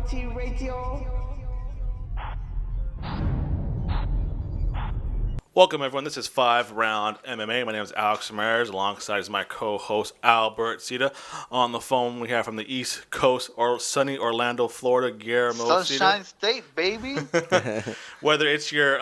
Minority Radio. Welcome, everyone. This is 5RoundMMA. My name is Alex Ramirez. Alongside is my co-host, Albert Cita. On the phone, we have from the East Coast, or sunny Orlando, Florida, Guillermo Sunshine Cita. State, baby. Whether it's your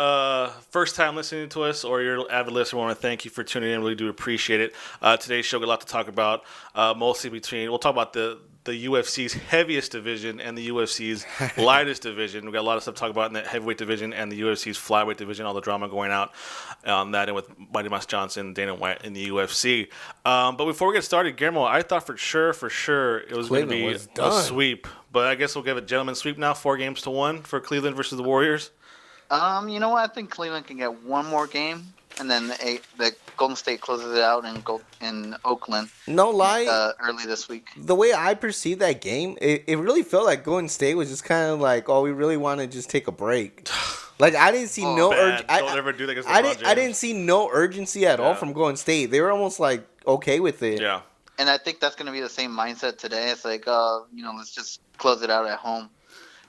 first time listening to us or you're an avid listener, we want to thank you for tuning in. Really do appreciate it. Today's show, got a lot to talk about, mostly we'll talk about the UFC's heaviest division and the UFC's lightest division. We've got a lot of stuff to talk about in the heavyweight division and the UFC's flyweight division, all the drama going out on that, and with Demetrious Johnson, Dana White in the UFC. But before we get started, Guillermo, I thought for sure it was going to be a sweep. But I guess we'll give a gentleman's sweep now, 4-1 for Cleveland versus the Warriors. You know what? I think Cleveland can get one more game, and then the Golden State closes it out in Oakland. No lie. Early this week. The way I perceived that game, it really felt like Golden State was just kind of like, oh, we really want to just take a break. Like, I didn't see no urgency. Don't ever do that against LeBron James. I didn't see no urgency at all from Golden State. They were almost like okay with it. Yeah. And I think that's going to be the same mindset today. It's like, let's just close it out at home.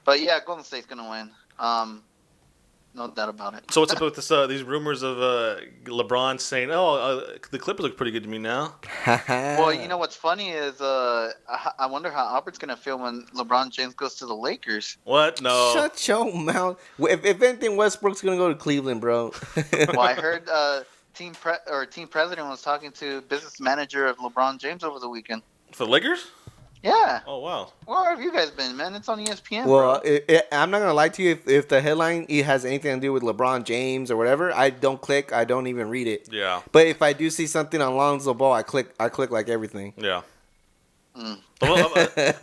But yeah, Golden State's going to win. No doubt about it. So what's up with this? These rumors of LeBron saying, the Clippers look pretty good to me now. Well, you know what's funny is I wonder how Albert's going to feel when LeBron James goes to the Lakers. What? No. Shut your mouth. If anything, Westbrook's going to go to Cleveland, bro. Well, I heard team president was talking to business manager of LeBron James over the weekend. For the Lakers? Yeah. Oh, wow. Where have you guys been, man? It's on ESPN, well, bro. I'm not going to lie to you. If the headline has anything to do with LeBron James or whatever, I don't click. I don't even read it. Yeah. But if I do see something on Lonzo Ball, I click like everything. Yeah. I've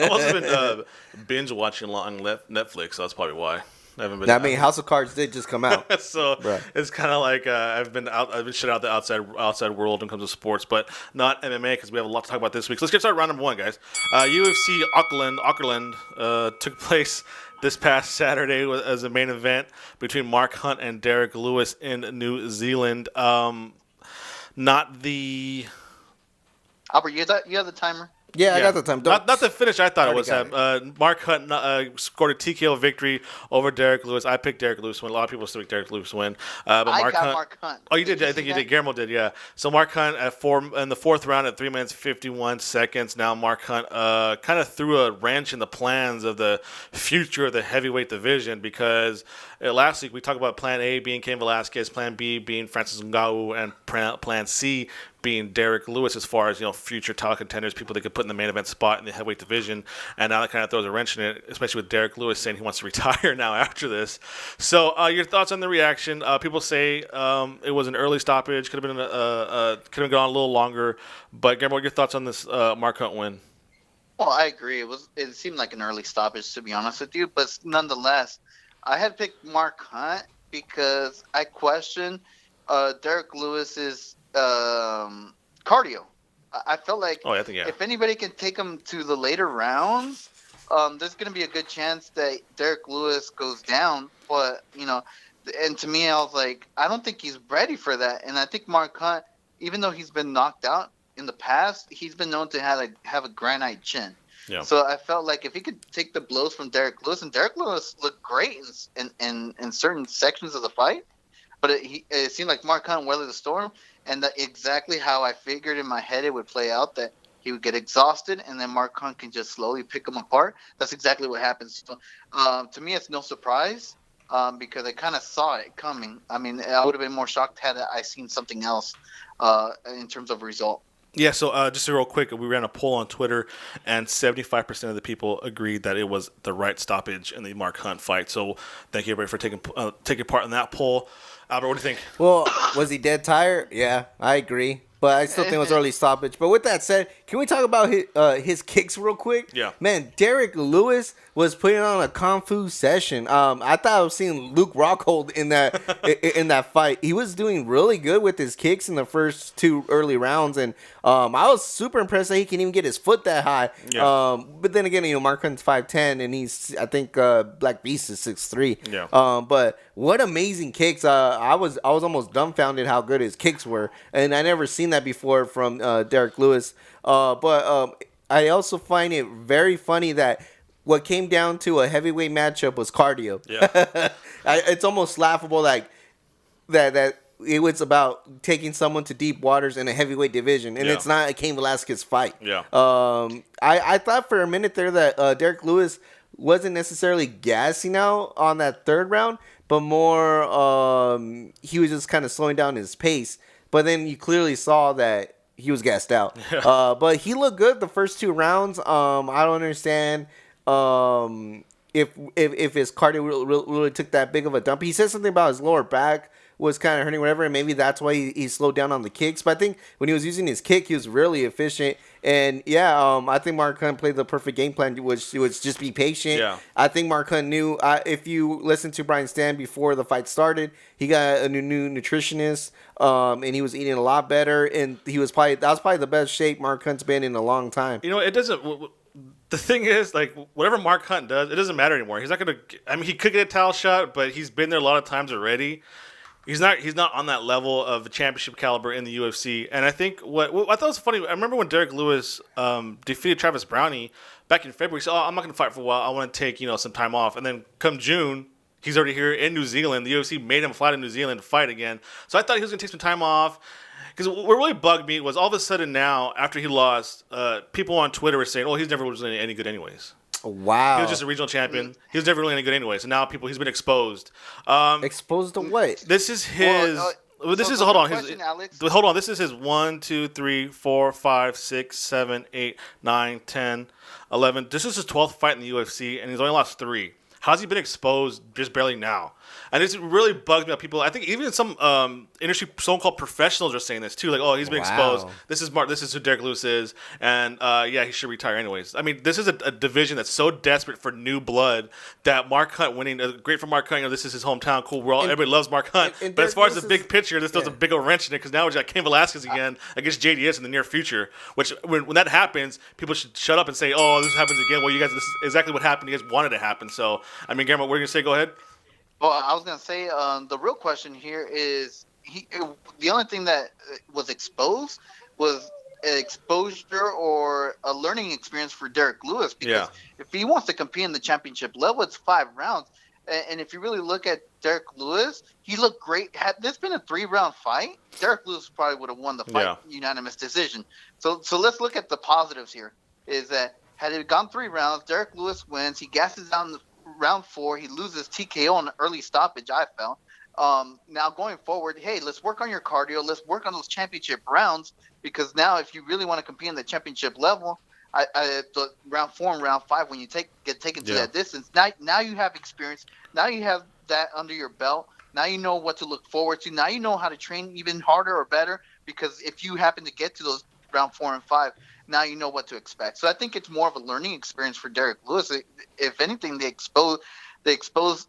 also been binge watching on Netflix, so that's probably why. I mean, House of Cards did just come out, so it's kind of like I've been shut out the outside world when it comes to sports, but not MMA because we have a lot to talk about this week. So let's get started. Round number one, guys. UFC Auckland took place this past Saturday as a main event between Mark Hunt and Derrick Lewis in New Zealand. Not the Albert, you have the timer. Yeah, I got the time. Not the finish I thought it was. Mark Hunt scored a TKO victory over Derrick Lewis. I picked Derrick Lewis win. A lot of people still pick Derrick Lewis win. But Mark Hunt. Oh, you did? I think you did. Guillermo did, yeah. So Mark Hunt in the fourth round at 3 minutes 51 seconds. Now Mark Hunt kind of threw a wrench in the plans of the future of the heavyweight division because last week we talked about Plan A being Cain Velasquez, Plan B being Francis Ngannou, and Plan C being Derrick Lewis as far as, future title contenders, people they could put in the main event spot in the heavyweight division. And now that kind of throws a wrench in it, especially with Derrick Lewis saying he wants to retire now after this. So your thoughts on the reaction? People say it was an early stoppage, could have gone a little longer. But Guillermo, what are your thoughts on this Mark Hunt win? Well, I agree. It seemed like an early stoppage, to be honest with you. But nonetheless, I had picked Mark Hunt because I question Derrick Lewis's cardio. I felt like if anybody can take him to the later rounds, there's going to be a good chance that Derrick Lewis goes down. But, and to me, I was like, I don't think he's ready for that. And I think Mark Hunt, even though he's been knocked out in the past, he's been known to have a granite chin. Yeah. So I felt like if he could take the blows from Derrick Lewis, and Derrick Lewis looked great in certain sections of the fight, but it seemed like Mark Hunt weathered the storm. And exactly how I figured in my head it would play out, that he would get exhausted and then Mark Hunt can just slowly pick him apart. That's exactly what happens. So, to me, it's no surprise because I kind of saw it coming. I mean, I would have been more shocked had I seen something else in terms of result. Yeah, so just real quick, we ran a poll on Twitter, and 75% of the people agreed that it was the right stoppage in the Mark Hunt fight. So thank you, everybody, for taking part in that poll. Albert, what do you think? Well, was he dead tired? Yeah, I agree. But I still think it was early stoppage. But with that said, can we talk about his kicks real quick? Yeah. Man, Derrick Lewis was putting on a kung fu session. I thought I was seeing Luke Rockhold in that fight. He was doing really good with his kicks in the first two early rounds, and I was super impressed that he can even get his foot that high. Yeah. But then again, Mark Hunt's 5'10", and I think Black Beast is 6'3". Yeah. But what amazing kicks! I was almost dumbfounded how good his kicks were, and I never seen that before from Derrick Lewis. But I also find it very funny that what came down to a heavyweight matchup was cardio. Yeah. It's almost laughable, like that it was about taking someone to deep waters in a heavyweight division, and Yeah. it's not a Cain Velasquez fight. Yeah. I thought for a minute there that Derrick Lewis wasn't necessarily gassing out on that third round, but more he was just kind of slowing down his pace. But then you clearly saw that he was gassed out. But he looked good the first 2 rounds. I don't understand if his cardio really took that big of a dump. He said something about his lower back was kind of hurting, whatever, and maybe that's why he slowed down on the kicks. But I think when he was using his kick, he was really efficient. And I think Mark Hunt played the perfect game plan, which was just be patient. Yeah. I think Mark Hunt knew. If you listen to Brian Stan before the fight started, he got a new nutritionist, and he was eating a lot better. And that was probably the best shape Mark Hunt's been in a long time. You know, it doesn't. The thing is, like, whatever Mark Hunt does, it doesn't matter anymore. He's not gonna. I mean, he could get a title shot, but he's been there a lot of times already. He's not on that level of championship caliber in the UFC. And I think what I thought was funny, I remember when Derrick Lewis defeated Travis Brownie back in February. He said, I'm not going to fight for a while. I want to take, some time off. And then come June, he's already here in New Zealand. The UFC made him fly to New Zealand to fight again. So I thought he was going to take some time off. Because what really bugged me was all of a sudden now, after he lost, people on Twitter were saying, he's never was any good anyways. Wow. He was just a regional champion. He was never really any good anyway. So now he's been exposed. Exposed to what? This is his. Hold on. Hold on. This is his 1, 2, 3, 4, 5, 6, 7, 8, 9, 10, 11. This is his 12th fight in the UFC, and he's only lost 3. How's he been exposed just barely now? And it's really bugged me out. People, I think even some industry so-called professionals are saying this too. Like, he's been exposed. This is who Derrick Lewis is, and he should retire anyways. I mean, this is a division that's so desperate for new blood that Mark Hunt winning. Great for Mark Hunt. This is his hometown. Cool. Everybody loves Mark Hunt. And but as far as the big picture, this throws a big old wrench in it because now we got Cain Velasquez again against JDS in the near future. Which when that happens, people should shut up and say, this happens again. Well, you guys, this is exactly what happened. You guys wanted it to happen. So, I mean, Guillermo, what are you gonna say? Go ahead. Well, I was going to say the real question here is the only thing that was exposed was exposure or a learning experience for Derrick Lewis. Because if he wants to compete in the championship level, it's 5 rounds. And if you really look at Derrick Lewis, he looked great. Had this been a 3-round fight, Derrick Lewis probably would have won the fight unanimous decision. So let's look at the positives here. Is that had it gone 3 rounds, Derrick Lewis wins. He gasses out in round 4, he loses TKO on an early stoppage, I felt. Now going forward, hey, let's work on your cardio. Let's work on those championship rounds because now if you really want to compete in the championship level, the round 4 and round 5, when you get taken to that distance, now you have experience. Now you have that under your belt. Now you know what to look forward to. Now you know how to train even harder or better because if you happen to get to those round 4 and 5, now you know what to expect. So I think it's more of a learning experience for Derrick Lewis. If anything, they expose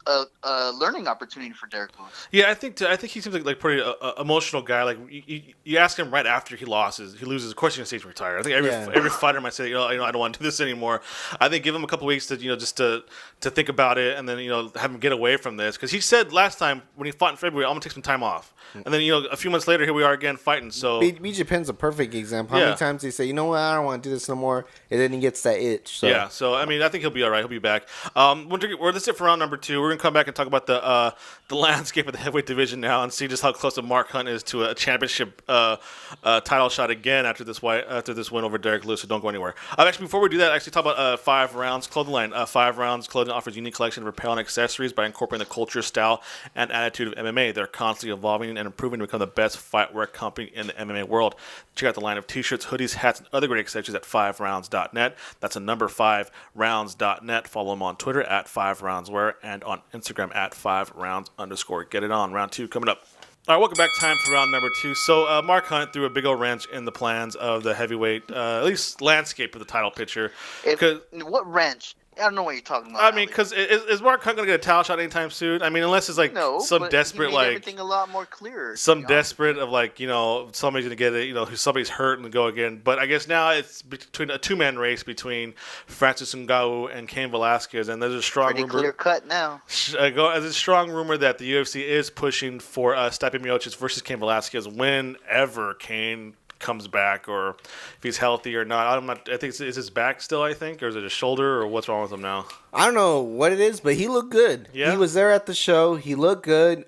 a learning opportunity for Derrick Lewis. Yeah, I think he seems like pretty emotional guy. Like you ask him right after he loses. Of course, he's gonna say he's retired. I think every fighter might say, I don't want to do this anymore. I think give him a couple weeks to just to think about it, and then have him get away from this because he said last time when he fought in February, I'm gonna take some time off, and then a few months later, here we are again fighting. So BJ Penn's a perfect example. How many times they say, I don't want to do this no more, and then he gets that itch. So. Yeah, so I mean, I think he'll be all right. He'll be back. That's it for round number 2. We're gonna come back and talk about the landscape of the heavyweight division now and see just how close Mark Hunt is to a championship title shot again after this win over Derrick Lewis. So don't go anywhere. Actually, before we do that, talk about 5 Rounds clothing line. 5 Rounds clothing offers a unique collection of apparel and accessories by incorporating the culture, style, and attitude of MMA. They're constantly evolving and improving to become the best fightwear company in the MMA world. Check out the line of t-shirts, hoodies, hats, and other great accessories at 5rounds.net. That's a number 5rounds.net. Follow them on Twitter at 5roundswear and on Instagram at 5rounds_. Get it on. Round 2 coming up. All right, welcome back. Time for round number 2. So Mark Hunt threw a big old wrench in the plans of the heavyweight, at least landscape of the title picture. What wrench? I don't know what you're talking about. I mean, because is Mark Hunt going to get a title shot anytime soon? I mean, unless it's some desperate he made everything a lot more clear. Some desperate of somebody's going to get it, somebody's hurt and go again. But I guess now it's between a 2-man race between Francis Ngannou and Cain Velasquez, and there's a strong rumor. Clear cut now. There's a strong rumor that the UFC is pushing for Stipe Miocic versus Cain Velasquez whenever Cain comes back or if he's healthy or not. I think is his back still, I think, or is it his shoulder, or what's wrong with him now? I don't know what it is, but he looked good. Yeah? He was there at the show. He looked good.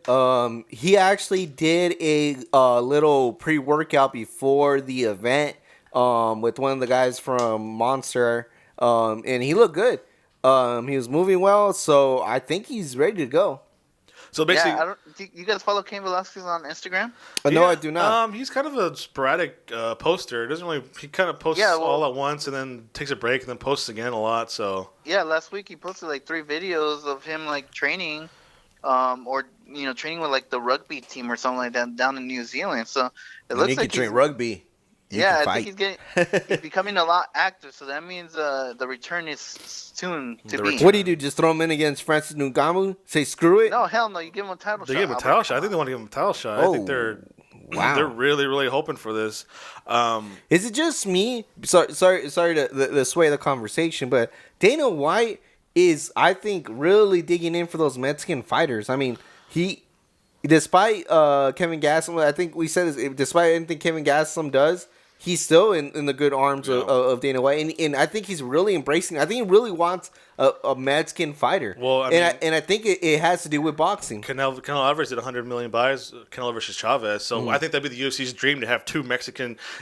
He actually did a little pre-workout before the event with one of the guys from Monster, and he looked good. He was moving well, so I think he's ready to go. So basically, do you guys follow Cain Velasquez on Instagram? No, I do not. He's kind of a sporadic poster. He kind of posts all at once and then takes a break and then posts again a lot. So yeah, last week he posted like 3 videos of him like training, or training with like the rugby team or something like that down in New Zealand. So it looks like he can train rugby. I think he's becoming a lot active. So that means the return is soon to be. What do you do? Just throw him in against Francis Ngannou? Say screw it? No, hell no. You give him a title shot. They give him a title shot. I think they want to give him a title shot. I think they're really, really hoping for this. Is it just me? Sorry to sway the conversation, but Dana White is, I think, really digging in for those Mexican fighters. I mean, despite Kevin Gastelum, I think we said this, despite anything Kevin Gastelum does, he's still in the good arms of Dana White, and I think he's really embracing. I think he really wants a Mexican fighter. Well, I think it has to do with boxing. Canelo Alvarez did 100 million buys, Canelo versus Chavez. So I think that'd be the UFC's dream to have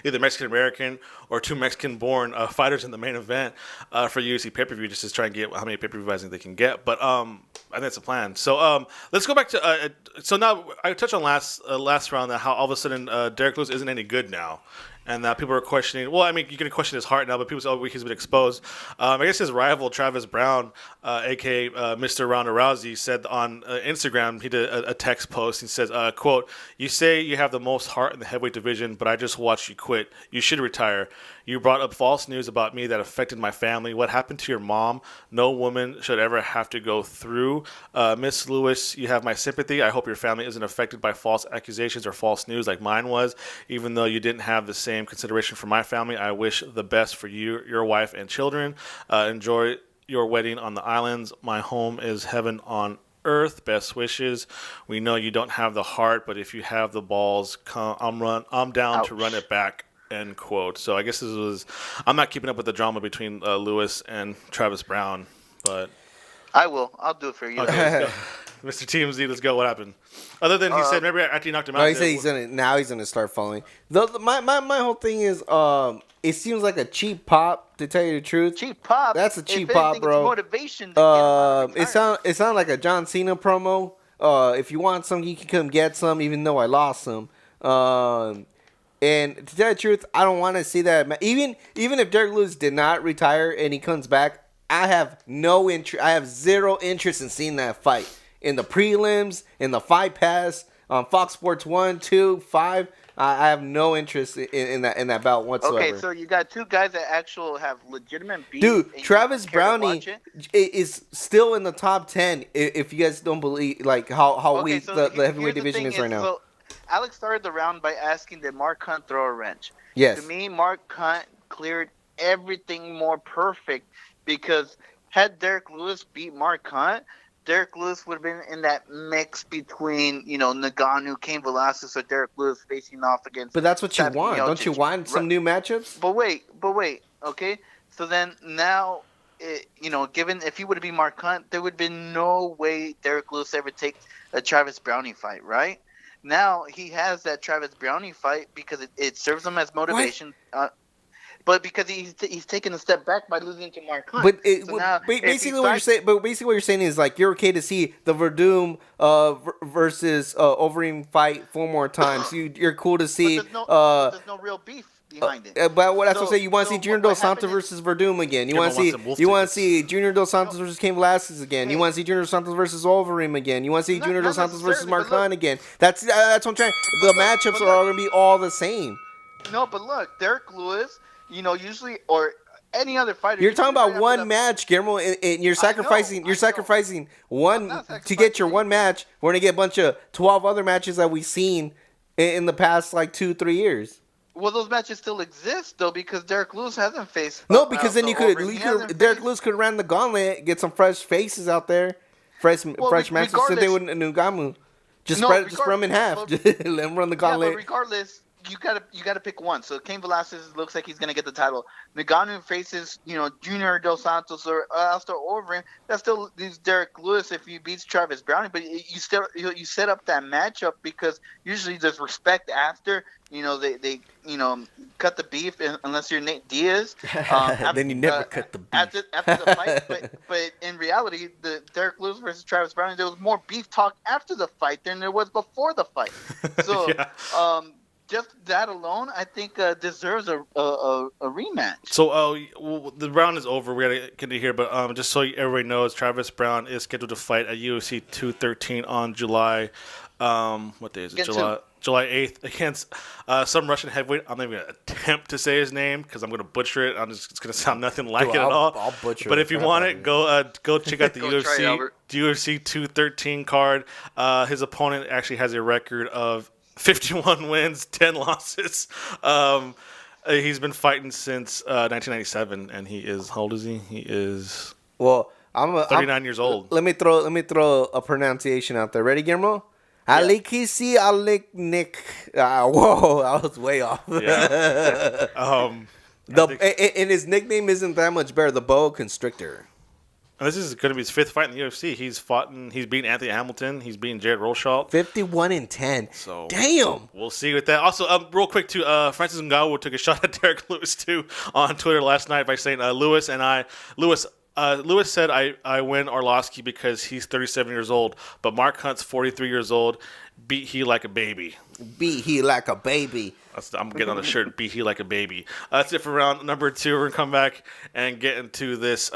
either Mexican American or 2 Mexican born fighters in the main event for UFC pay-per-view, just to try and get how many pay-per-view buys they can get. But I think that's a plan. So let's go back to so now I touched on last round that how all of a sudden Derrick Lewis isn't any good now. And people are questioning. Well, I mean, you can question his heart now, but people say, "Oh, he's been exposed." I guess his rival Travis Brown, aka Mr. Ronda Rousey, said on Instagram, he did a text post. He says, "Quote: You say you have the most heart in the heavyweight division, but I just watched you quit. You should retire. You brought up false news about me that affected my family. What happened to your mom? No woman should ever have to go through. Miss Lewis, you have my sympathy. I hope your family isn't affected by false accusations or false news like mine was. Even though you didn't have the same consideration for my family, I wish the best for you, your wife, and children. Enjoy your wedding on the islands. My home is heaven on earth. Best wishes. We know you don't have the heart, but if you have the balls, I'm down to run it back." End quote. So I guess I'm not keeping up with the drama between Lewis and Travis Brown, but I will. I'll do it for you. Okay, Mr. TMZ, let's go. What happened? Other than he said, maybe after he knocked him out. He said he's gonna start following. My whole thing is it seems like a cheap pop, to tell you the truth. Cheap pop. That's a cheap pop, bro. It's motivation. To it sound like a John Cena promo. If you want some, you can come get some, even though I lost some. And to tell you the truth, I don't want to see that. Even if Derrick Lewis did not retire and he comes back, I have no interest. I have zero interest in seeing that fight in the prelims, in the Fight Pass on Fox Sports 1, 2, 5. I have no interest in that bout whatsoever. Okay, so you got 2 guys that actually have legitimate beef. Dude, Travis Brownie is still in the top 10. If you guys don't believe like how weak the heavyweight division is right now. So Alex started the round by asking, did Mark Hunt throw a wrench? Yes. To me, Mark Hunt cleared everything more perfect, because had Derrick Lewis beat Mark Hunt, Derrick Lewis would have been in that mix between, Ngannou, Cain Velasquez, or Derrick Lewis facing off against. But that's what you want. Don't you want some new matchups? But wait. Okay. So then now, given if he would have been Mark Hunt, there would have been no way Derrick Lewis ever take a Travis Brownie fight, right? Now he has that Travis Brownie fight because it serves him as motivation. But because he's taken a step back by losing to Mark Hunt. But basically what you're saying is like you're okay to see the Verdum versus Overeem fight 4 more times. You're cool to see. There's no real beef behind it. But what I was gonna say, you want to see Junior Dos Santos versus Verdum again. You want to see Junior Dos Santos versus Cain Velasquez again. You want to see Junior Dos Santos versus Overeem again. You want to see Junior Dos Santos versus Mark Hunt again. That's what I'm trying. The matchups are all gonna be all the same. No, but look, Derrick Lewis. Usually, or any other fighter. You're talking about one match, Guillermo, and you're sacrificing. You're sacrificing one to get your one match. We're gonna get a bunch of 12 other matches that we've seen in the past like 2-3 years. Well, those matches still exist though, because Derrick Lewis hasn't faced. No, because then Derrick Lewis could run the gauntlet, get some fresh faces out there, fresh matches. So they wouldn't Ngannou. Just spread them in half. Let him run the gauntlet. Yeah, but regardless, you gotta pick one. So Cain Velasquez looks like he's gonna get the title. Ngannou faces Junior Dos Santos or Alistair Overeem. That still leaves Derrick Lewis if he beats Travis Browning. But you set up that matchup because usually there's respect after. They cut the beef unless you're Nate Diaz. Then you never cut the beef after the fight. But in reality, the Derrick Lewis versus Travis Browning, there was more beef talk after the fight than there was before the fight. So just that alone, I think deserves a rematch. So the round is over. We gotta get to here, but just so everybody knows, Travis Brown is scheduled to fight at UFC 213 on July. What day is it? July 8th against some Russian heavyweight. I'm not even going to attempt to say his name because I'm going to butcher it. It's going to sound nothing like it at all. I'll butcher but it. if you want it, go check out the UFC 213 card. His opponent actually has a record of 51 wins, 10 losses. He's been fighting since 1997, and he is, how old is he? He is 39 years old. Let me throw a pronunciation out there. Ready, Guillermo? Alikisi Aliknik. Whoa, I was way off. Yeah. And his nickname isn't that much better. The Boa Constrictor. And this is going to be his fifth fight in the UFC. He's beaten Anthony Hamilton. He's beaten Jared Rosholt. 51-10. So damn. We'll see with that. Also, real quick too, Francis Ngannou took a shot at Derrick Lewis too on Twitter last night by saying Lewis said I win Arlovsky because he's 37 years old, but Mark Hunt's 43 years old. Beat he like a baby. Beat he like a baby. I'm getting on the shirt. Beat he like a baby. That's it for round number 2. We're going to come back and get into this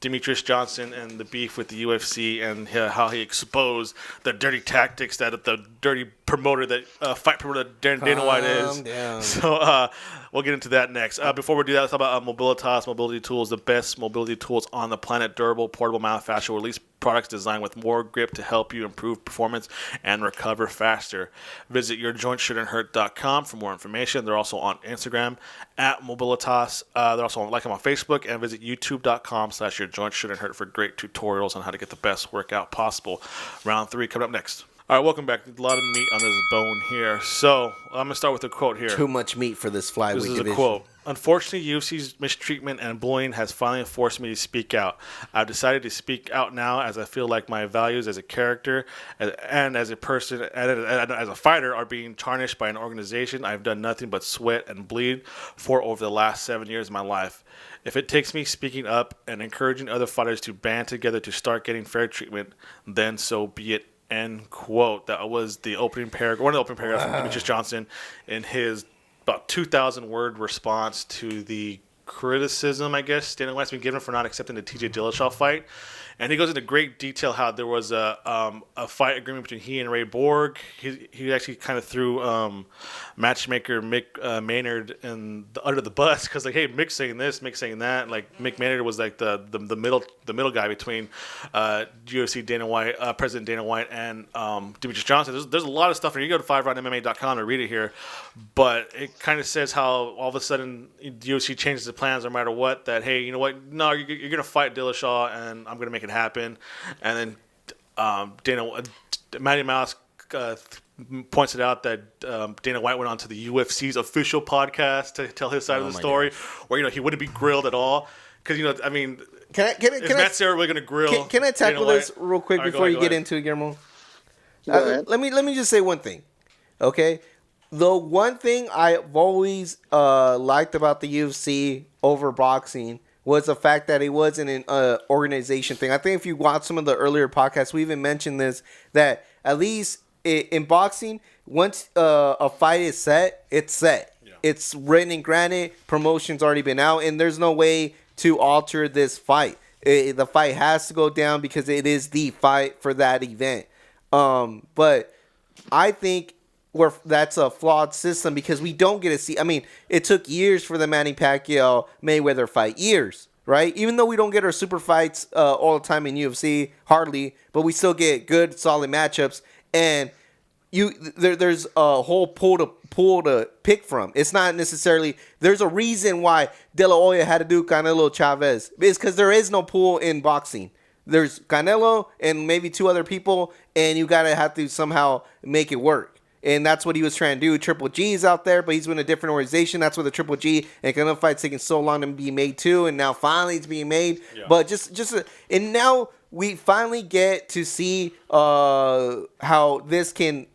Demetrious Johnson and the beef with the UFC and how he exposed the dirty tactics that the dirty promoter fight promoter Dana White is. Down. So we'll get into that next. Before we do that, let's talk about Mobilitas Mobility Tools, the best mobility tools on the planet. Durable, portable, manufacturer release products designed with more grip to help you improve performance and recover faster. Visit yourjointsshouldn'thurt.com for more information. They're also on Instagram at Mobilitas. They're also on Facebook, and visit youtube.com/yourjointsshouldn'thurt for great tutorials on how to get the best workout possible. Round 3 coming up next. All right, welcome back. A lot of meat on this bone here. So I'm going to start with a quote here. Too much meat for this flyweight division. This is a quote. Unfortunately, UFC's mistreatment and bullying has finally forced me to speak out. I've decided to speak out now as I feel like my values as a character and as a person and as a fighter are being tarnished by an organization I've done nothing but sweat and bleed for over the last 7 years of my life. If it takes me speaking up and encouraging other fighters to band together to start getting fair treatment, then so be it. End quote. That was the opening paragraph, one of the opening paragraphs from Demetrious Johnson in his about 2,000 word response to the criticism, I guess, Dana White's been given for not accepting the TJ Dillashaw fight. And he goes into great detail how there was a fight agreement between he and Ray Borg. He actually kind of threw matchmaker Mick Maynard under the bus because, like, hey, Mick's saying this, Mick's saying that. Like, Mick Maynard was like the middle guy between UFC Dana White, President Dana White, and Demetrious Johnson. There's a lot of stuff, and you go to FiveRoundMMA.com to read it here. But it kind of says how all of a sudden the UFC changes the plans no matter what. That, hey, you know what? No, you're going to fight Dillashaw, and I'm going to make it happen. And then Matty Mouse points it out that Dana White went on to the UFC's official podcast to tell his side of the story, where he wouldn't be grilled at all because I mean, is Matt Serra really going to grill? Can I tackle this real quick before you get into it, Guillermo? Let me just say one thing, okay? The one thing I've always liked about the UFC over boxing was the fact that it wasn't an organization thing. I think if you watch some of the earlier podcasts, we even mentioned this, that at least in boxing, once a fight is set, it's set. Yeah. It's written and granted. Promotion's already been out, and there's no way to alter this fight. The fight has to go down because it is the fight for that event. But I think that's a flawed system because we don't get to see. I mean, it took years for the Manny Pacquiao Mayweather fight, years, right? Even though we don't get our super fights all the time in UFC, hardly, but we still get good, solid matchups, and there's a whole pool to pick from. It's not necessarily. There's a reason why De La Hoya had to do Canelo Chavez. It's because there is no pool in boxing. There's Canelo and maybe 2 other people, and you gotta have to somehow make it work. and that's what he was trying to do. Triple G's out there, but he's in a different organization. That's where the Triple G and Canelo fight's taking so long to be made too, and now finally it's being made. Yeah. But and now we finally get to see how this can.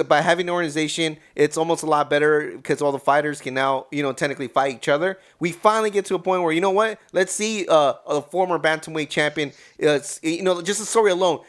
By having an organization, it's almost a lot better because all the fighters can now, technically fight each other. We finally get to a point where, you know what? Let's see a former bantamweight champion, just a story alone,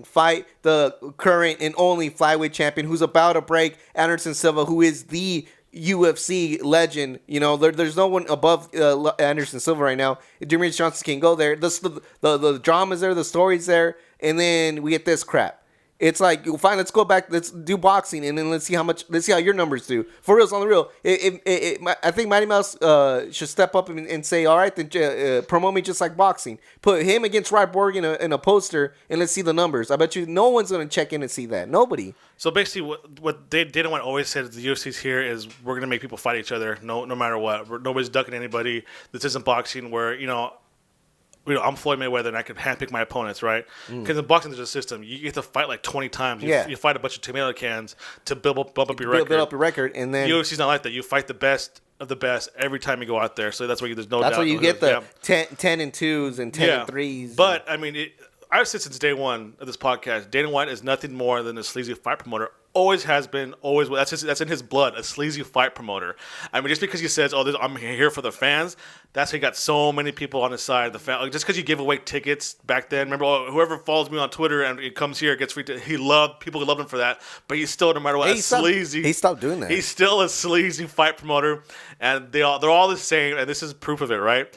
fight the current and only flyweight champion who's about to break Anderson Silva, who is the UFC legend. There's no one above Anderson Silva right now. Demetrious Johnson can go there. The drama's there, the story's there, and then we get this crap. It's like, fine, let's go back, let's do boxing, and then let's see how your numbers do. For real, on the real. I think Mighty Mouse should step up and say, all right, then promote me just like boxing. Put him against Ryborg in a poster, and let's see the numbers. I bet you no one's going to check in and see that. Nobody. So basically, what Dana White always said, the UFC's here is we're going to make people fight each other, no matter what. Nobody's ducking anybody. This isn't boxing where, I'm Floyd Mayweather and I can handpick my opponents, right? Because in boxing, there's a system. You get to fight like 20 times. You fight a bunch of tomato cans to bump up your record. Build up your record, and then UFC's not like that. You fight the best of the best every time you go out there. So that's why there's no doubt. That's why you get the 10 and 2s and 10 and 3s. But I mean, I've said since day one of this podcast, Dana White is nothing more than a sleazy fight promoter. Always has been, always will. That's in his blood, a sleazy fight promoter. I mean, just because he says, I'm here for the fans, that's how he got so many people on his side. Just because you give away tickets back then, remember, whoever follows me on Twitter and he comes here, gets free tickets, people loved him for that, but he's still, no matter what, sleazy. He stopped doing that. He's still a sleazy fight promoter, and they're all the same, and this is proof of it, right?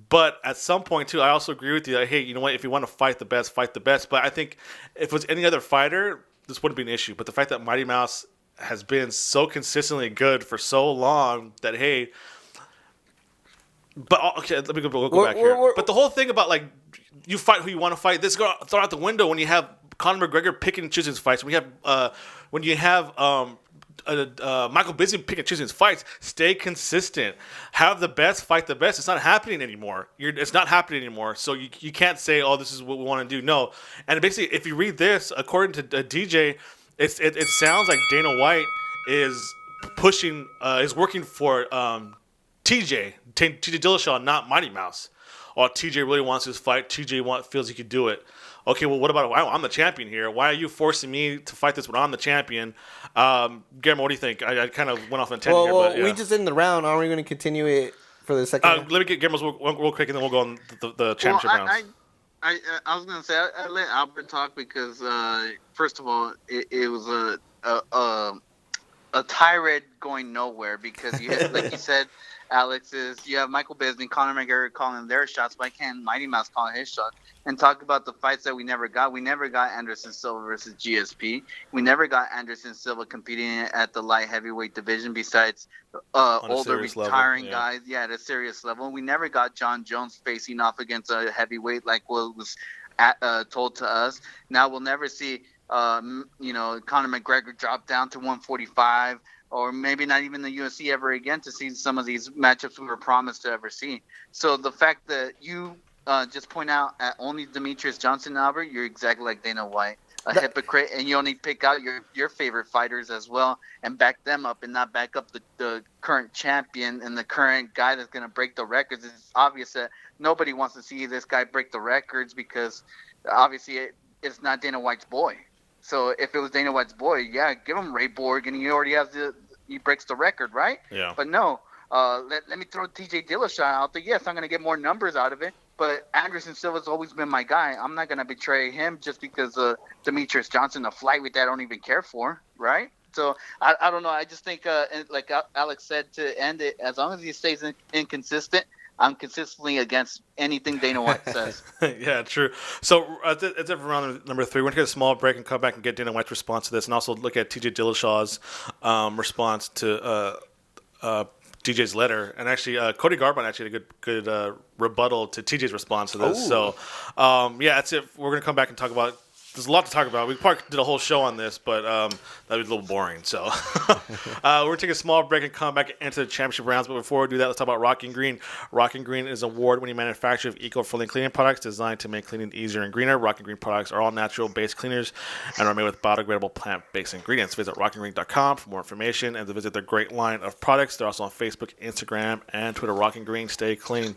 But at some point, too, I also agree with you that, hey, you know what, if you want to fight the best, fight the best. But I think if it was any other fighter, this wouldn't be an issue. But the fact that Mighty Mouse has been so consistently good for so long that, hey, but okay, let me go back here. But the whole thing about, like, you fight who you want to fight, this go throw out the window when you have Conor McGregor picking and choosing his fights. When you have Michael Bisping pick and choosing his fights. Stay consistent. Have the best fight the best. It's not happening anymore. It's not happening anymore. So you can't say, oh, this is what we want to do. No. And basically, if you read this, according to DJ, it sounds like Dana White is pushing, is working for TJ Dillashaw, not Mighty Mouse. Or TJ really wants this fight. TJ feels he could do it. Okay, well, what about I'm the champion here? Why are you forcing me to fight this when I'm the champion? Guillermo, what do you think? I kind of went off on a tangent here, but yeah. We just ended the round. Aren't we going to continue it for the second round? Let me get Guillermo's real quick, and then we'll go on the championship rounds. I was going to say, I let Albert talk because, first of all, it was a tirade going nowhere because, you had, like you said, Alex, you have Michael Bisping, Conor McGregor calling their shots. Why can't Mighty Mouse call his shot? And talk about the fights that we never got. We never got Anderson Silva versus GSP. We never got Anderson Silva competing at the light heavyweight division besides older retiring guys. Yeah, at a serious level. We never got John Jones facing off against a heavyweight like what was told to us. Now we'll never see Conor McGregor drop down to 145. Or maybe not even the UFC ever again to see some of these matchups we were promised to ever see. So the fact that you just point out at only Demetrious Johnson, Albert, you're exactly like Dana White, hypocrite, and you only pick out your favorite fighters as well and back them up and not back up the current champion and the current guy that's going to break the records. It's obvious that nobody wants to see this guy break the records because obviously it's not Dana White's boy. So if it was Dana White's boy, yeah, give him Ray Borg, and he already has he breaks the record, right? Yeah. But no, let me throw TJ Dillashaw out there. Yes, I'm going to get more numbers out of it, but Anderson Silva's always been my guy. I'm not going to betray him just because Demetrious Johnson, a flyweight that I don't even care for, right? So I don't know. I just think, like Alex said, to end it, as long as he stays inconsistent, I'm consistently against anything Dana White says. Yeah, true. So that's it for round number 3. We're going to take a small break and come back and get Dana White's response to this and also look at TJ Dillashaw's response to DJ's letter. And actually, Cody Garbrandt actually had a good rebuttal to TJ's response to this. Ooh. So, yeah, that's it. We're going to come back and talk about there's a lot to talk about. We probably did a whole show on this, but that'd be a little boring. So we're going to take a small break and come back into the championship rounds. But before we do that, let's talk about Rockin Green. Rockin Green is an award-winning manufacturer of eco-friendly cleaning products designed to make cleaning easier and greener. Rockin Green products are all natural-based cleaners and are made with biodegradable plant-based ingredients. Visit rockingreen.com for more information and to visit their great line of products. They're also on Facebook, Instagram, and Twitter. Rockin Green, stay clean.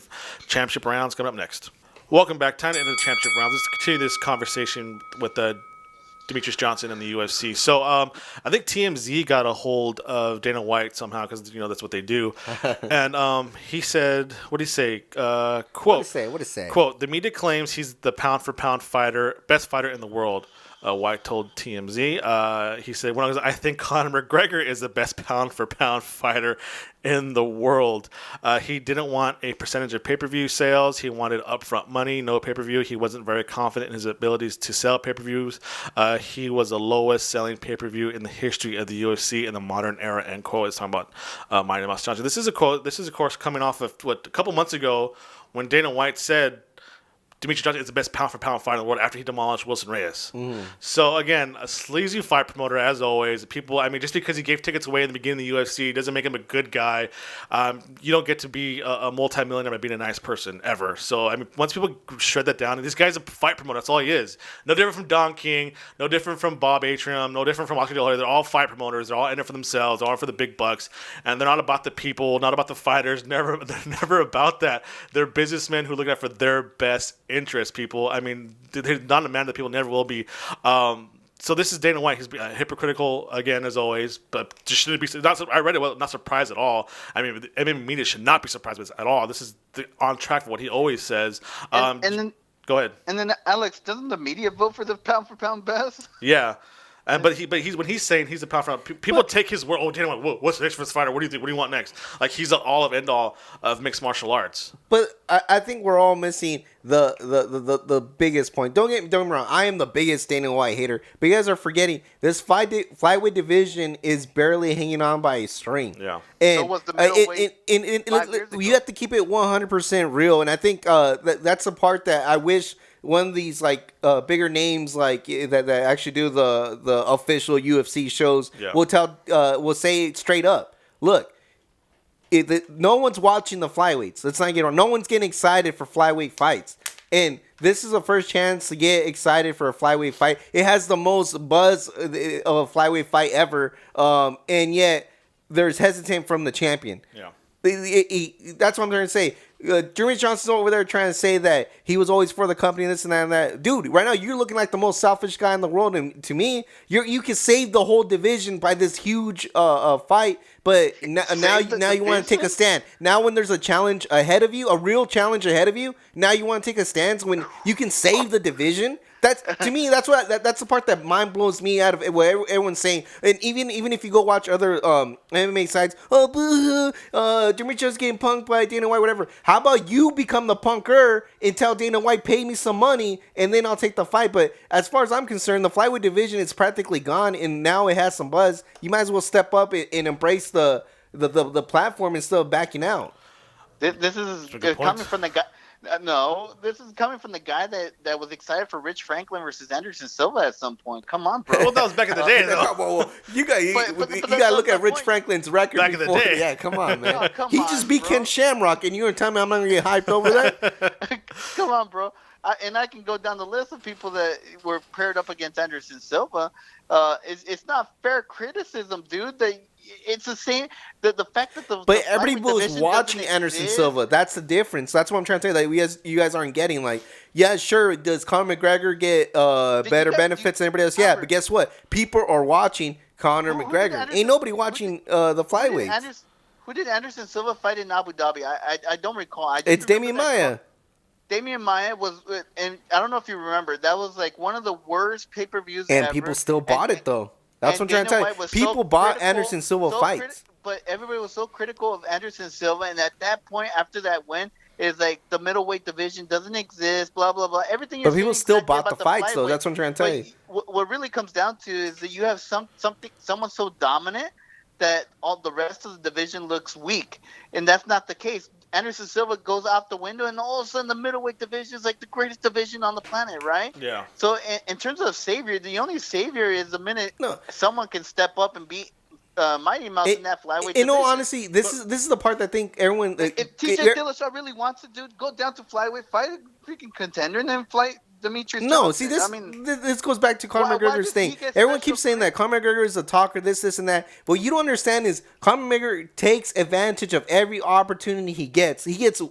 Championship rounds coming up next. Welcome back. Time to enter the championship rounds. Let's continue this conversation with Demetrious Johnson in the UFC. So I think TMZ got a hold of Dana White somehow because that's what they do. And he said, what did he say? Quote. What did he say? Quote, the media claims he's the pound-for-pound fighter, best fighter in the world. White told TMZ. He said, I think Conor McGregor is the best pound-for-pound fighter in the world. He didn't want a percentage of pay-per-view sales. He wanted upfront money, no pay-per-view. He wasn't very confident in his abilities to sell pay-per-views. He was the lowest selling pay-per-view in the history of the UFC in the modern era, end quote. It's talking about Mighty Mouse Johnson. This is a quote. This is, of course, coming off of a couple months ago when Dana White said Demetrious Johnson is the best pound-for-pound fighter in the world after he demolished Wilson Reyes. So, again, a sleazy fight promoter, as always. People, just because he gave tickets away in the beginning of the UFC doesn't make him a good guy. You don't get to be a multimillionaire by being a nice person, ever. So, once people shred that down, and this guy's a fight promoter. That's all he is. No different from Don King. No different from Bob Atrium. No different from Oscar De La Hoya. They're all fight promoters. They're all in it for themselves. They're all for the big bucks. And they're not about the people, not about the fighters. They're never about that. They're businessmen who look out for their best interest, people. They're not a man that people never will be. So this is Dana White. He's hypocritical again, as always, but just shouldn't be. I read it. Well, not surprised at all. The MMA media should not be surprised with this at all. This is on track for what he always says. And then go ahead. And then Alex, doesn't the media vote for the pound for pound best? Yeah. But he's when he's saying he's a pound for pound, people take his word. Oh, Dana White, what's next for this fighter? What do you think? What do you want next? Like he's the all of end all of mixed martial arts. But I think we're all missing the biggest point. Don't get me wrong. I am the biggest Dana White hater. But you guys are forgetting this flyweight division is barely hanging on by a string. Yeah. And so was the middleweight you have to keep it 100% real. And I think that's the part that I wish one of these bigger names that actually do the official UFC shows will say straight up, look, no one's watching the flyweights. Let's not get wrong. No one's getting excited for flyweight fights. And this is the first chance to get excited for a flyweight fight. It has the most buzz of a flyweight fight ever. And yet there's hesitant from the champion. Yeah. That's what I'm trying to say. Demetrious Johnson's over there trying to say that he was always for the company and this and that and that. Dude, right now you're looking like the most selfish guy in the world. And to me, you can save the whole division by this huge fight. But now you want to take a stand. Now when there's a challenge ahead of you, a real challenge ahead of you, now you want to take a stance when you can save the division. That's to me. That's the part that mind blows me out of it. What everyone's saying, and even if you go watch other MMA sites, Demetrious getting punked by Dana White, whatever. How about you become the punker and tell Dana White, pay me some money, and then I'll take the fight. But as far as I'm concerned, the flyweight division is practically gone, and now it has some buzz. You might as well step up and embrace the platform instead of backing out. This is coming from the guy. No, this is coming from the guy that was excited for Rich Franklin versus Anderson Silva at some point. Come on, bro. Well, that was back in the day, though. Well, you got to look at Rich Franklin's record back in the day. Yeah, come on, man. He just beat Ken Shamrock, and you're going to tell me I'm not going to get hyped over that? Come on, bro. I can go down the list of people that were paired up against Anderson Silva. It's not fair criticism, dude. It's the same. The fact that but everybody was watching Anderson Silva. That's the difference. That's what I'm trying to tell you. You guys aren't getting yeah, sure. Does Conor McGregor get better benefits than everybody else? Yeah, but guess what? People are watching Conor McGregor. Ain't nobody watching the flyweights. Who did Anderson Silva fight in Abu Dhabi? I don't recall. It's Damian Maia. Damian Maia was, and I don't know if you remember, that was one of the worst pay-per-views ever. And people still bought it, though. That's what I'm trying to tell you. People bought Anderson Silva fights. But everybody was so critical of Anderson Silva, and at that point, after that win, is the middleweight division doesn't exist, blah, blah, blah. Everything. But people still bought the fights, though. That's what I'm trying to tell you. What really comes down to is that you have someone so dominant that all the rest of the division looks weak, and that's not the case. Anderson Silva goes out the window, and all of a sudden the middleweight division is like the greatest division on the planet, right? Yeah. So in terms of savior, the only savior is the minute No. someone can step up and beat Mighty Mouse in that flyweight division. In all honesty, this is the part that I think everyone. If TJ Dillashaw really wants to go down to flyweight, fight a freaking contender, and then fight Demetrious Johnson. See, this goes back to Conor why McGregor's does thing. he get Everyone special keeps saying treatment? that Conor McGregor is a talker, this, and that. What you don't understand is Conor McGregor takes advantage of every opportunity he gets. He gets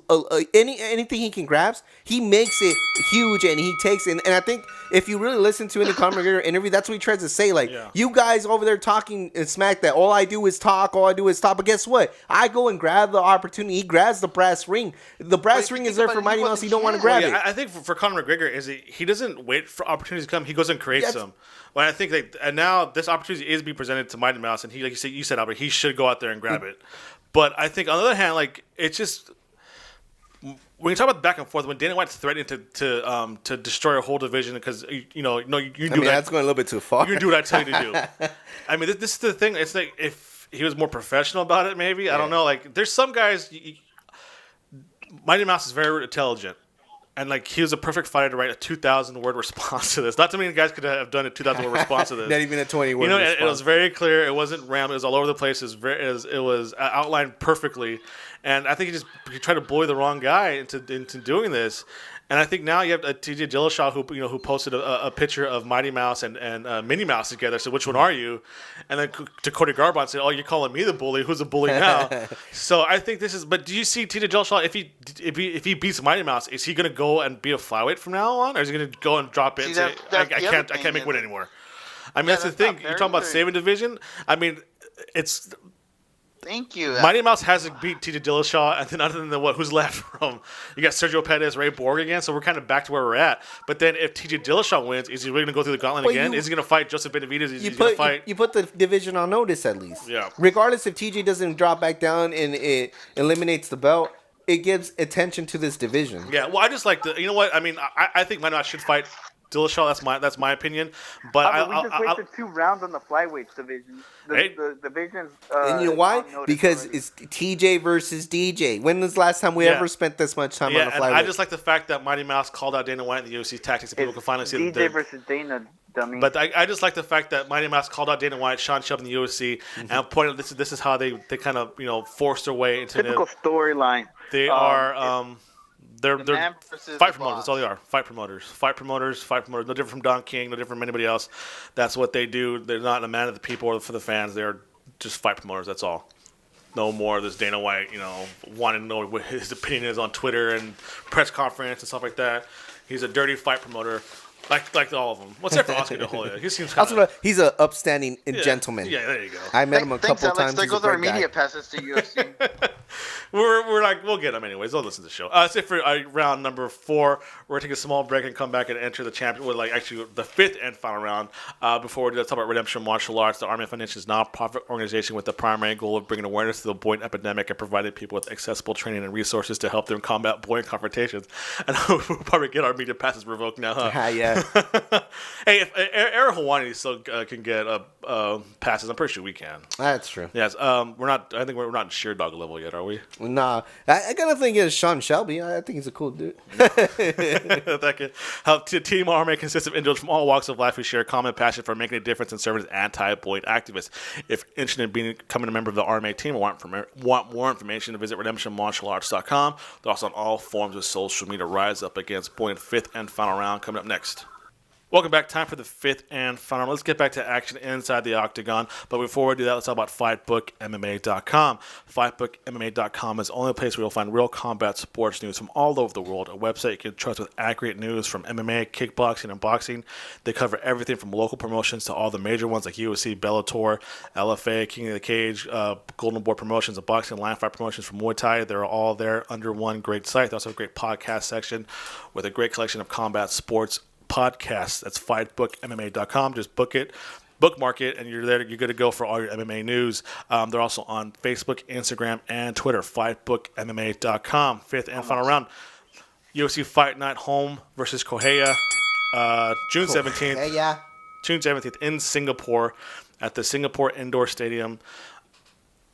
anything he can grasp. He makes it huge, and he takes it. And I think if you really listen to any Conor McGregor interview, that's what he tries to say. Like, you guys over there talking smack that all I do is talk. But guess what? I go and grab the opportunity. He grabs the brass ring. The brass ring is there for Mighty Mouse. He don't want to grab it. I think for Conor McGregor is he doesn't wait for opportunities to come. He goes and creates them. But I think and now this opportunity is being presented to Mighty Mouse, and he, like you said, Albert, he should go out there and grab it. But I think on the other hand, like, it's just when you talk about the back and forth, when Dana White's threatening to destroy a whole division because you do that's going a little bit too far. You can do what I tell you to do. I mean, this is the thing. It's like if he was more professional about it, maybe I don't know. Like, there's some guys. Mighty Mouse is very intelligent. And, like, he was a perfect fighter to write a 2,000-word response to this. Not too many guys could have done a 2,000-word response to this. Not even a 20-word response. It was very clear. It wasn't rambling. It was all over the place. It was outlined perfectly. And I think he tried to bully the wrong guy into doing this. And I think now you have TJ Dillashaw who posted a picture of Mighty Mouse and Minnie Mouse together. So which one are you? And then to Cody Garbrandt said, "Oh, you're calling me the bully. Who's the bully now?" So I think this is. But do you see TJ Dillashaw if he beats Mighty Mouse, is he going to go and be a flyweight from now on, or is he going to go and drop it and say, "I can't make weight anymore"? I mean, that's the thing. You're talking about saving division. I mean, it's. Thank you. Mighty Mouse hasn't beat TJ Dillashaw, and then other than who's left from? You got Sergio Pettis, Ray Borg again, so we're kind of back to where we're at. But then if TJ Dillashaw wins, is he really going to go through the gauntlet again? Is he going to fight Joseph Benavidez? Is he going to fight? You put the division on notice at least. Yeah. Regardless if TJ doesn't drop back down and it eliminates the belt, it gives attention to this division. Yeah, well, I just like you know what? I mean, I think Mighty Mouse should fight Dillashaw. That's my opinion. But we just wasted 2 rounds on the flyweight division. The divisions. And you know why? Because it's TJ versus DJ. When was the last time we ever spent this much time on the flyweight? I just like the fact that Mighty Mouse called out Dana White and the UFC's tactics, and people can finally see DJ versus Dana. Dummy. But I just like the fact that Mighty Mouse called out Dana White, Sean Shelby, in the UFC, and pointed out this is how they kind of forced their way into typical storyline. They are. They're fight promoters. That's all they are. Fight promoters. No different from Don King. No different from anybody else. That's what they do. They're not a man of the people or for the fans. They're just fight promoters. That's all. No more this Dana White, wanting to know what his opinion is on Twitter and press conference and stuff like that. He's a dirty fight promoter. Like all of them. What's that for Oscar De La Hoya? He seems kind of... He's an upstanding gentleman. Yeah, there you go. I met him a couple times. There goes our media passes to UFC. We're like, we'll get them anyways. They'll listen to the show. That's it for round number 4. We're going to take a small break and come back and enter the champion with actually the 5th and final round. Before we do, let's talk about Redemption Martial Arts. The Army Foundation is a non-profit organization with the primary goal of bringing awareness to the bullying epidemic and providing people with accessible training and resources to help them combat bullying confrontations. And we'll probably get our media passes revoked now, huh? Yeah. Hey, if Aaron Hawani still can get passes, I'm pretty sure we can. That's true. Yes. We're not. I think we're not sheer dog level yet, are we? Nah. I got nothing against Sean Shelby. I think he's a cool dude. That can help. Team RMA consists of individuals from all walks of life who share a common passion for making a difference and serving as anti-bullying activists. If interested in becoming a member of the RMA team or want more information, visit redemptionmartialarts.com. They're also on all forms of social media. Rise up against bullying. 5th and final round coming up next. Welcome back. Time for the 5th and final round. Let's get back to action inside the octagon. But before we do that, let's talk about FightBookMMA.com. FightBookMMA.com is the only place where you'll find real combat sports news from all over the world. A website you can trust with accurate news from MMA, kickboxing, and boxing. They cover everything from local promotions to all the major ones like UFC, Bellator, LFA, King of the Cage, Golden Boy Promotions, the boxing and line fight promotions from Muay Thai. They're all there under one great site. They also have a great podcast section with a great collection of combat sports podcasts. That's FightBookMMA.com. Just bookmark it, and you're there. You're good to go for all your MMA news. They're also on Facebook, Instagram, and Twitter. FightBookMMA.com. 5th and final round. UFC Fight Night, Holm versus Correia, June 17th. Yeah. June 17th in Singapore at the Singapore Indoor Stadium.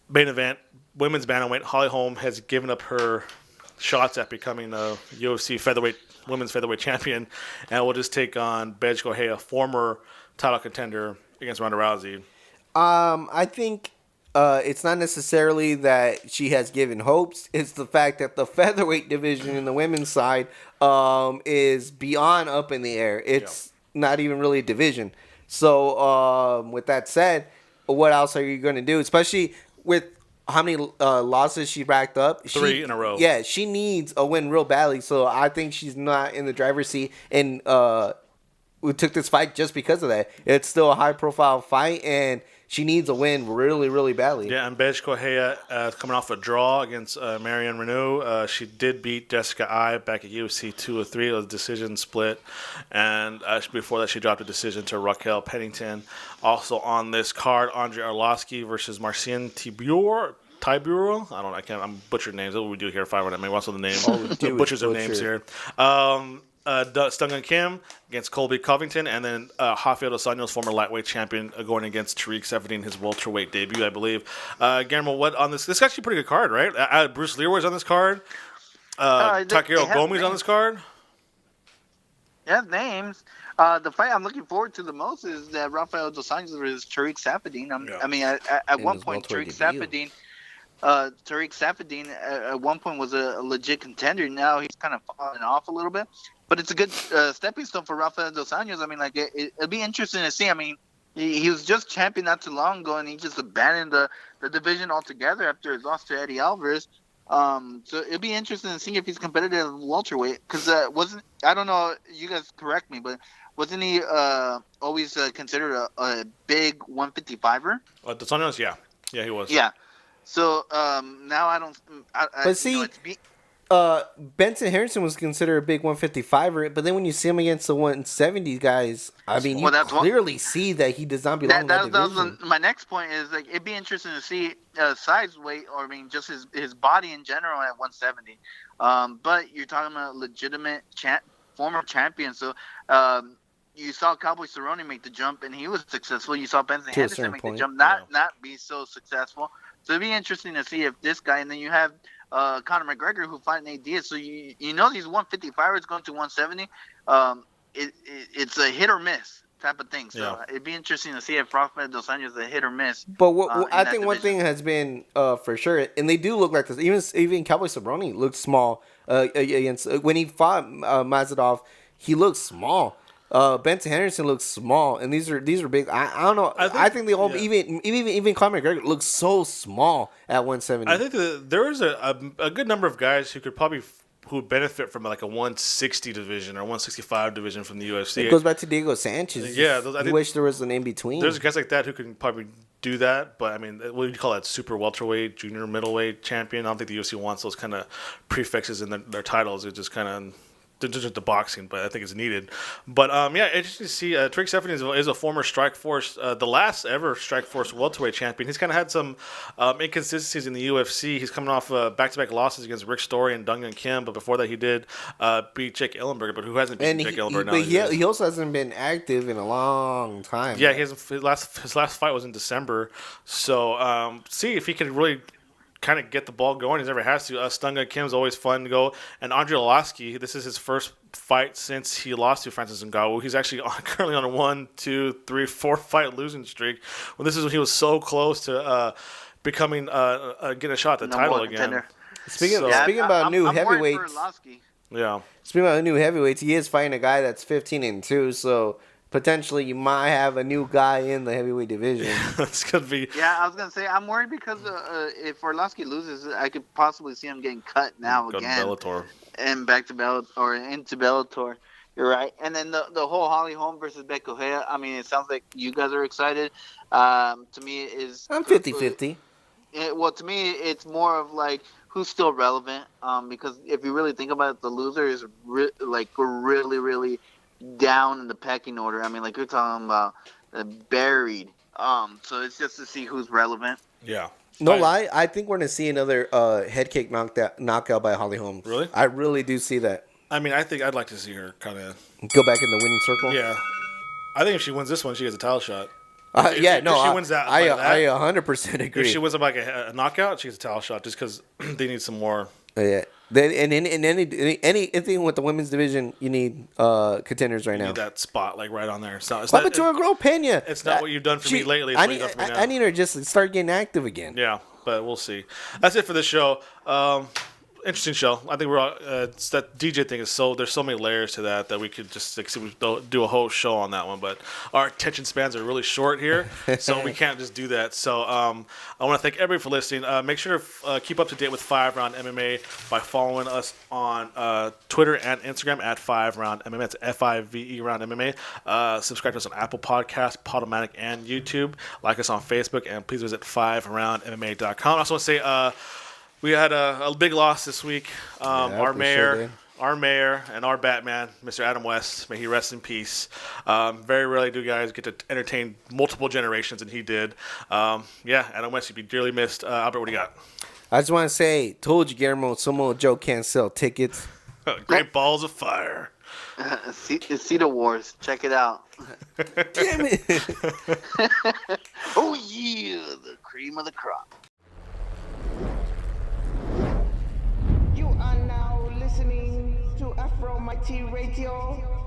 Main event. women's bantamweight, Holly Holm has given up her shots at becoming a UFC women's featherweight champion, and will just take on Bethe Correia, former title contender, against Ronda Rousey. I think it's not necessarily that she has given hopes. It's the fact that the featherweight division in the women's side is beyond up in the air. It's not even really a division. So with that said, what else are you going to do? Especially with how many losses she racked up? 3 in a row. Yeah, she needs a win real badly. So I think she's not in the driver's seat. And we took this fight just because of that. It's still a high-profile fight, and she needs a win really, really badly. Yeah, and Bethe Correia coming off a draw against Marion Reneau. She did beat Jessica Ai back at UFC 203. It was a decision split. And before that, she dropped a decision to Raquel Pennington. Also on this card, Andrei Arlovsky versus Marcin Tybura. I'm butchering names. That's what we do here at FiveRoundMMA. What's the name? Butchers of names here. Stungan Kim against Colby Covington, and then Rafael dos Anjos, former lightweight champion, going against Tariq Seferdine, his welterweight debut, I believe. Guillermo, what on this? This is actually a pretty good card, right? Bruce Leroy's on this card. Takeru Gomi's on this card. Yeah, names. The fight I'm looking forward to the most is that Rafael dos Anjos versus Tariq Seferdine. I mean, at one point, Tariq Seferdine at one point was a legit contender. Now he's kind of falling off a little bit. But it's a good stepping stone for Rafael dos Anjos. I mean, like, it'll be interesting to see. I mean, he was just champion not too long ago, and he just abandoned the division altogether after his loss to Eddie Alvarez. So it'll be interesting to see if he's competitive at welterweight. Because I don't know, you guys correct me, but wasn't he always considered a big 155er? Dos Anjos, yeah. Yeah, he was. Yeah. So now I don't. But see, Benson Harrison was considered a big 155er, but then when you see him against the 170 guys, I mean, you clearly see that he does not belong in that division. My next point is, like, it'd be interesting to see size, weight, or I mean, just his body in general at 170. But you're talking about a legitimate former champion, so. You saw Cowboy Cerrone make the jump, and he was successful. You saw Benson Henderson make the jump, not be so successful. So it'd be interesting to see if this guy, and then you have Conor McGregor, who fought Nate Diaz. So you know these 155ers going to 170. It's a hit or miss type of thing. So it'd be interesting to see if Rafael dos Anjos is a hit or miss. But I think one thing has been for sure, and they do look like this. Even Cowboy Cerrone looked small against when he fought Mazadov. He looked small. Benson Henderson looks small, and these are big. I don't know. I think they all even Conor McGregor looks so small at 170. I think that there is a good number of guys who could probably who benefit from like a 160 division or 165 division from the UFC. It goes back to Diego Sanchez. Yeah, I wish there was an in between. There's guys like that who can probably do that, but I mean, what do you call that? Super welterweight, junior middleweight champion. I don't think the UFC wants those kind of prefixes in their titles. It just kind of. Just the boxing, but I think it's needed. But interesting to see. Tariq Seferdine is a former Strikeforce, the last ever Strikeforce welterweight champion. He's kind of had some inconsistencies in the UFC. He's coming off back-to-back losses against Rick Story and Dungan Kim, but before that he did beat Jake Ellenberger. But who hasn't beaten Jake Ellenberger now? But he also hasn't been active in a long time. Yeah, his last fight was in December. So see if he can really kind of get the ball going. He never has to. Stunga Kim's always fun to go. And Andrei Arlovsky, this is his first fight since he lost to Francis Ngannou. He's actually currently on a 1, 2, 3, 4 fight losing streak. Well, this is when he was so close to becoming getting a shot at the title again. Speaking about new heavyweights. Yeah. Speaking about new heavyweights, he is fighting a guy that's 15-2. So potentially, you might have a new guy in the heavyweight division. It's gonna be. Yeah, I was gonna say I'm worried because if Arlovsky loses, I could possibly see him getting cut now again. Bellator. And back to Bellator or into Bellator. You're right. And then the whole Holly Holm versus Bethe Correia. I mean, it sounds like you guys are excited. To me, I'm 50-50. Well, to me, it's more of like who's still relevant. Because if you really think about it, the loser is really, really down in the pecking order. I mean, like you're talking about buried. So it's just to see who's relevant. Yeah. No lie, I think we're gonna see another head kick knockout by Holly Holm. Really? I really do see that. I mean, I think I'd like to see her kind of go back in the winning circle. Yeah. I think if she wins this one, she gets a title shot. Yeah, no, she wins that, I by that, 100% agree. if she wins it by a knockout, she gets a title shot just because they need some more. Yeah. Then and in anything with the women's division, you need contenders right You now. need that spot like right on there. It's What happened to a girl Pena? It's not what you've done for me lately. It's I what need you've done for me now. I need her to just start getting active again. Yeah, but we'll see. That's it for this show. Interesting show. I think we're all, it's that DJ thing is there's so many layers to that we could just do a whole show on that one. But our attention spans are really short here, so we can't just do that. So I want to thank everybody for listening. Make sure to keep up to date with 5RoundMMA by following us on Twitter and Instagram at 5RoundMMA. It's FIVE Round MMA. Subscribe to us on Apple Podcasts, Podomatic, and YouTube. Like us on Facebook, and please visit 5RoundMMA.com. I also want to say we had a big loss this week. Our mayor and our Batman, Mr. Adam West, may he rest in peace. Very rarely do guys get to entertain multiple generations, and he did. Adam West, you'd be dearly missed. Albert, what do you got? I just want to say, told you, Guillermo, Samoa Joe can't sell tickets. Great balls of fire. Cedar Wars. Check it out. Damn it. Oh, yeah. The cream of the crop. You are now listening to FRMMA Radio.